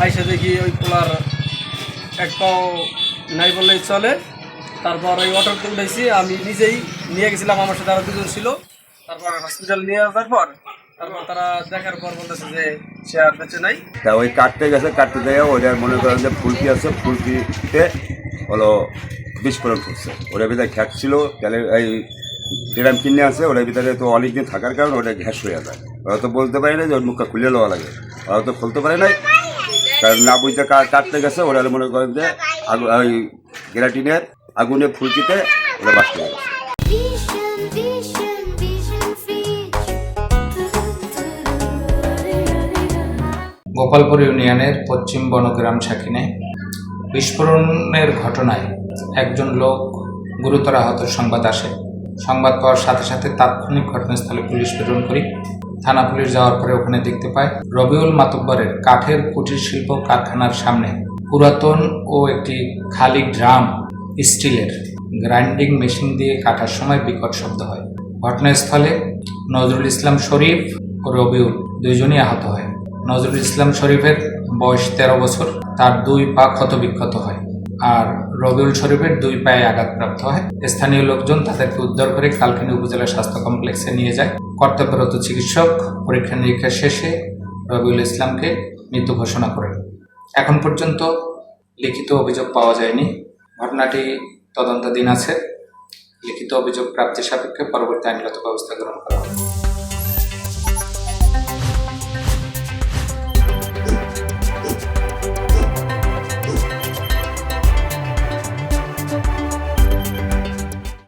আইসা দেখি ওই পোলার এক পাও নাই বললেই চলে। তারপর ওই অটোতে উঠেছি, আমি নিজেই নিয়ে গেছিলাম, আমার সাথে আরো দুজন ছিল। তারপর হসপিটাল নিয়ে আসার পর তারা দেখার পর বলতেছে যে সে আর বেঁচে নাই। তা ওই কাটতে গেছে, কাটতে দেয় ওটা মনে করেন যে ফুলকি আছে, ফুলকিতে হলো বিস্ফোরণ করছে। ওটার ভিতরে ঘ্যাস ছিল, তাহলে এই ড্রাম কিনে আছে, ওটার ভিতরে তো অনেকদিন থাকার কারণে ওটা ঘ্যাস হয়ে যায়। ওরা তো বলতে পারে না যে ওর মুখটা খুলে নেওয়া লাগে, ওরা তো খুলতে পারে নাই, কারণ না বুঝতে কাটতে গেছে। ওরা মনে করেন যে ওই গ্যারাটিনের আগুনে ফুলকিতে ওরা বাঁচতে গেছে। গোপালপুর ইউনিয়নের পশ্চিম বনগ্রাম শাকিনে বিস্ফোরণের ঘটনায় একজন লোক গুরুতর আহতের সংবাদ আসে। সংবাদ পাওয়ার সাথে সাথে তাৎক্ষণিক ঘটনাস্থলে পুলিশ প্রেরণ করি। থানা পুলিশ যাওয়ার পরে ওখানে দেখতে পায় রবিউল মাতব্বরের কাঠের কুটির শিল্প কারখানার সামনে পুরাতন ও একটি খালি ড্রাম স্টিলের গ্রাইন্ডিং মেশিন দিয়ে কাটার সময় বিকট শব্দ হয়। ঘটনাস্থলে নজরুল ইসলাম শরীফ ও রবিউল দুইজনই আহত হয়। নজরুল ইসলাম শরীফের বয়স 13 বছর, তার 2 পা ক্ষতবিক্ষত হয়, আর রবিউল শরীফের 2 পায়ে আঘাতপ্রাপ্ত হয়। স্থানীয় লোকজন তাদেরকে উদ্ধার করে কালকিনি উপজেলা স্বাস্থ্য কমপ্লেক্সে নিয়ে যায়। কর্তব্যরত চিকিৎসক পরীক্ষা নিরীক্ষা শেষে রবিউল ইসলামকে মৃত ঘোষণা করেন। এখন পর্যন্ত লিখিত অভিযোগ পাওয়া যায়নি। ঘটনাটি তদন্তাধীন আছে। লিখিত অভিযোগ প্রাপ্তি সাপেক্ষে পরবর্তী আইনগত ব্যবস্থা গ্রহণ করা হবে।